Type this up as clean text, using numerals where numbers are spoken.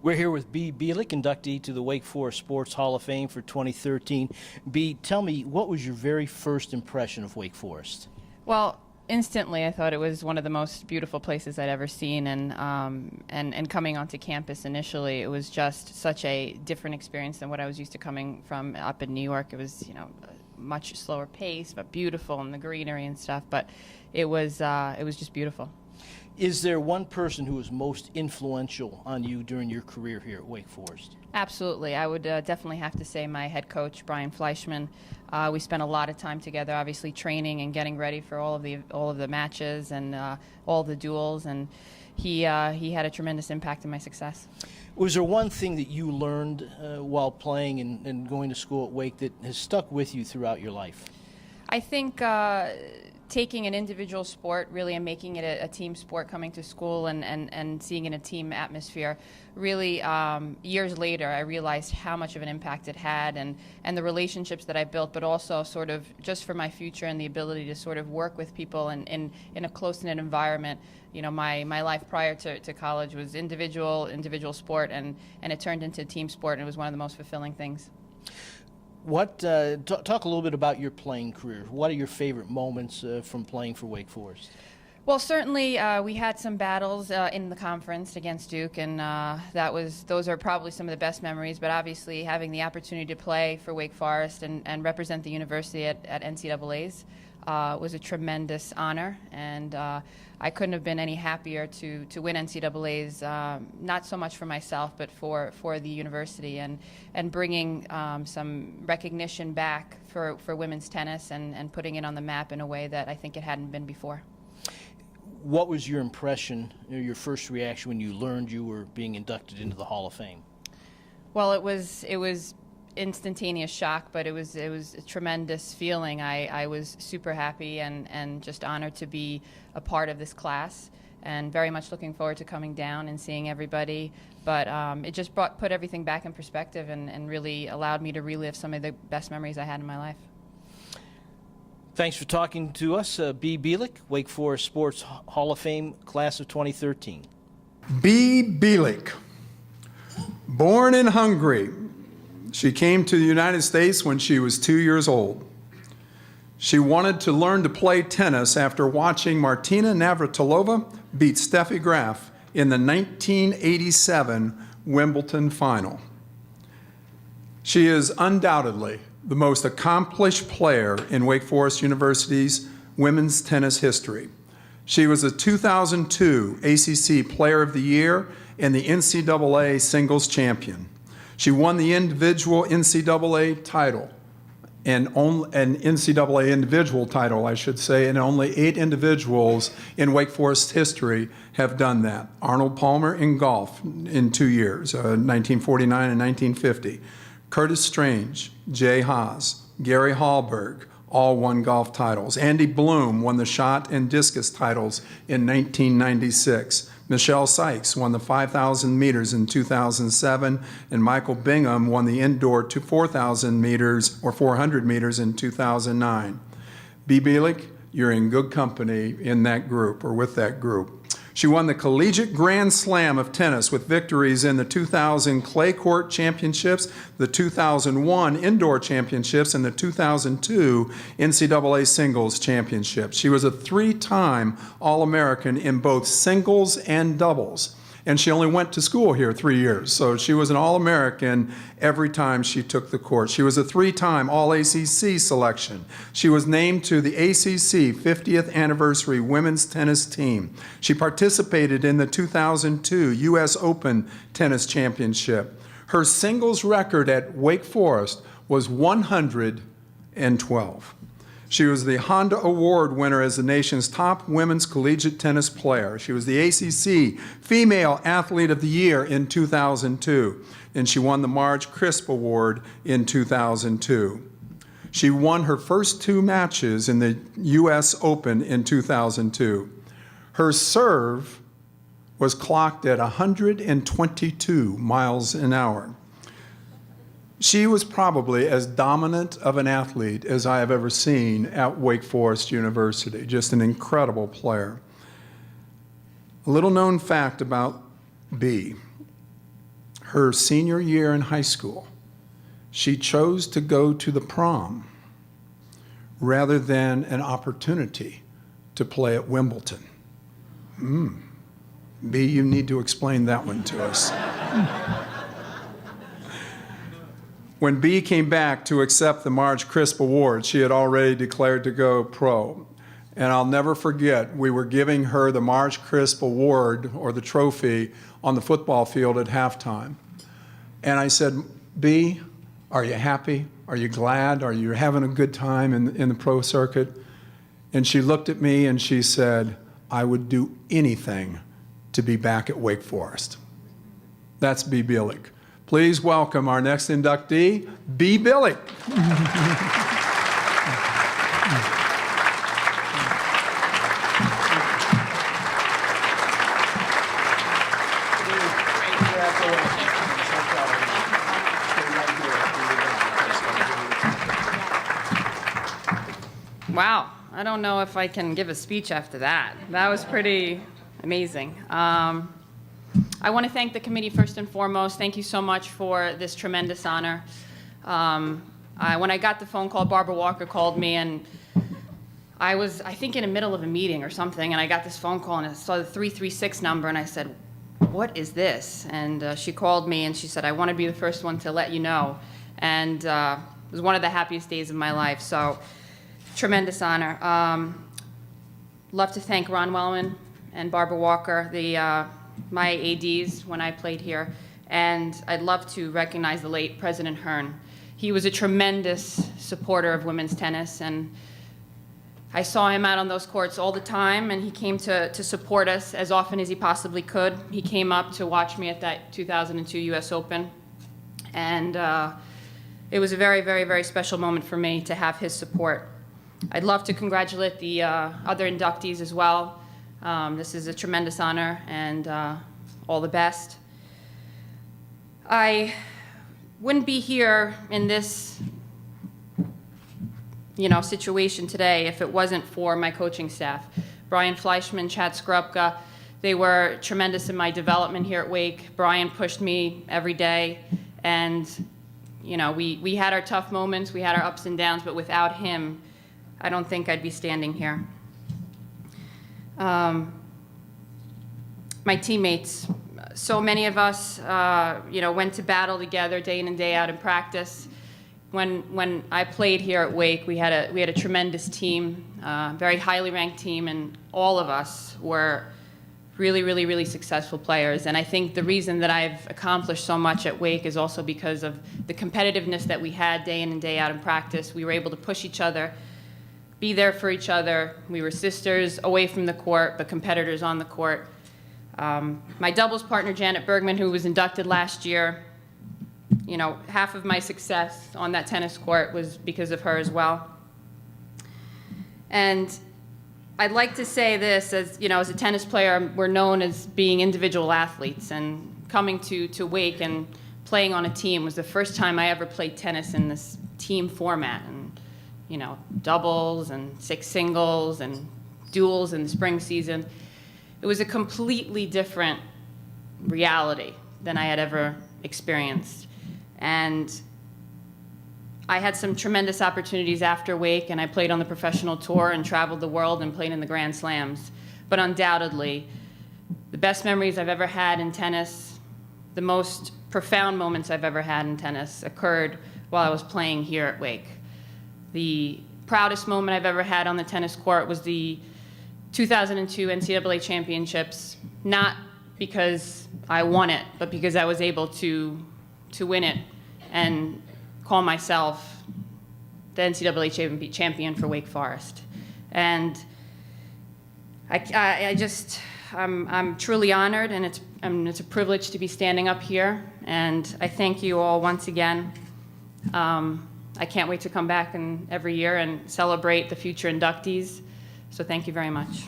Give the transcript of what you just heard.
We're here with Bea Bielik, inductee to the Wake Forest Sports Hall of Fame for 2013. Bea, tell me, what was your very first impression of Wake Forest? Well, instantly, I thought it was one of the most beautiful places I'd ever seen, and coming onto campus initially, it was just such a different experience than what I was used to coming from up in New York. It was, a much slower pace, but beautiful, and the greenery and stuff. But it was just beautiful. Is there one person who was most influential on you during your career here at Wake Forest? Absolutely. I would definitely have to say my head coach, Brian Fleischman. We spent a lot of time together, obviously training and getting ready for all of the matches and all the duels, and he had a tremendous impact on my success. Was there one thing that you learned while playing and going to school at Wake that has stuck with you throughout your life? I think taking an individual sport really and making it a team sport, coming to school and seeing it in a team atmosphere, really years later I realized how much of an impact it had and the relationships that I built, but also sort of just for my future and the ability to sort of work with people in a close-knit environment. My life prior to college was individual sport, and it turned into team sport, and it was one of the most fulfilling things. Talk a little bit about your playing career. What are your favorite moments from playing for Wake Forest? Well, certainly we had some battles in the conference against Duke, and those are probably some of the best memories. But obviously, having the opportunity to play for Wake Forest and represent the university at NCAA's was a tremendous honor, and I couldn't have been any happier to win NCAA's, not so much for myself, but for the university, and bringing some recognition back for women's tennis and putting it on the map in a way that I think it hadn't been before. What was your impression, your first reaction when you learned you were being inducted into the Hall of Fame? Well, it was instantaneous shock, but it was a tremendous feeling. I was super happy and just honored to be a part of this class, and very much looking forward to coming down and seeing everybody. But it just put everything back in perspective and really allowed me to relive some of the best memories I had in my life. Thanks for talking to us, Bea Bielik, Wake Forest Sports Hall of Fame, class of 2013. Bea Bielik, born in Hungary. She came to the United States when she was 2 years old. She wanted to learn to play tennis after watching Martina Navratilova beat Steffi Graf in the 1987 Wimbledon final. She is undoubtedly the most accomplished player in Wake Forest University's women's tennis history. She was a 2002 ACC Player of the Year and the NCAA Singles Champion. She won the individual NCAA title, an NCAA individual title, I should say, and only 8 individuals in Wake Forest history have done that. Arnold Palmer in golf in 2 years, 1949 and 1950. Curtis Strange, Jay Haas, Gary Hallberg, all won golf titles. Andy Bloom won the shot and discus titles in 1996. Michelle Sykes won the 5,000 meters in 2007, and Michael Bingham won the indoor 4,000 meters or 400 meters in 2009. Bea Bielik, you're in good company in that group or with that group. She won the Collegiate Grand Slam of tennis with victories in the 2000 Clay Court Championships, the 2001 Indoor Championships, and the 2002 NCAA Singles Championships. She was a 3-time All-American in both singles and doubles. And she only went to school here 3 years, so she was an All-American every time she took the court. She was a 3-time All-ACC selection. She was named to the ACC 50th Anniversary Women's Tennis Team. She participated in the 2002 U.S. Open Tennis Championship. Her singles record at Wake Forest was 112. She was the Honda Award winner as the nation's top women's collegiate tennis player. She was the ACC Female Athlete of the Year in 2002, and she won the Marge Crisp Award in 2002. She won her first 2 matches in the U.S. Open in 2002. Her serve was clocked at 122 miles an hour. She was probably as dominant of an athlete as I have ever seen at Wake Forest University, just an incredible player. A little known fact about Bea. her senior year in high school, she chose to go to the prom rather than an opportunity to play at Wimbledon. Bea, you need to explain that one to us. When Bea came back to accept the Marge Crisp Award, she had already declared to go pro. And I'll never forget, we were giving her the Marge Crisp Award, or the trophy, on the football field at halftime. And I said, Bea, are you happy? Are you glad? Are you having a good time in the pro circuit? And she looked at me and she said, I would do anything to be back at Wake Forest. That's Bea Bielik. Please welcome our next inductee, Bea Bielik. Wow, I don't know if I can give a speech after that. That was pretty amazing. I want to thank the committee first and foremost. Thank you so much for this tremendous honor. When I got the phone call, Barbara Walker called me, and I was, I think, in the middle of a meeting or something, and I got this phone call, and I saw the 336 number, and I said, what is this? And she called me, and she said, I want to be the first one to let you know. And it was one of the happiest days of my life, so tremendous honor. Love to thank Ron Wellman and Barbara Walker, my ADs when I played here, and I'd love to recognize the late President Hearn. He was a tremendous supporter of women's tennis, and I saw him out on those courts all the time, and he came to support us as often as he possibly could. He came up to watch me at that 2002 US Open, and it was a very, very, very special moment for me to have his support. I'd love to congratulate the other inductees as well. This is a tremendous honor, and all the best. I wouldn't be here in this situation today if it wasn't for my coaching staff. Brian Fleischman, Chad Skrupka, they were tremendous in my development here at Wake. Brian pushed me every day, and we had our tough moments, we had our ups and downs, but without him, I don't think I'd be standing here. My teammates, so many of us, went to battle together day in and day out in practice. When I played here at Wake, we had a tremendous team, very highly ranked team, and all of us were really, really, really successful players. And I think the reason that I've accomplished so much at Wake is also because of the competitiveness that we had day in and day out in practice. We were able to push each other, be there for each other. We were sisters away from the court, but competitors on the court. My doubles partner, Janet Bergman, who was inducted last year, half of my success on that tennis court was because of her as well. And I'd like to say this, as a tennis player, we're known as being individual athletes, and coming to Wake and playing on a team was the first time I ever played tennis in this team format. And doubles and 6 singles and duels in the spring season. It was a completely different reality than I had ever experienced. And I had some tremendous opportunities after Wake, and I played on the professional tour and traveled the world and played in the Grand Slams. But undoubtedly, the best memories I've ever had in tennis, the most profound moments I've ever had in tennis occurred while I was playing here at Wake. The proudest moment I've ever had on the tennis court was the 2002 NCAA championships, not because I won it, but because I was able to win it and call myself the NCAA champion for Wake Forest. And I'm truly honored, and it's a privilege to be standing up here. And I thank you all once again. I can't wait to come back every year and celebrate the future inductees. So thank you very much.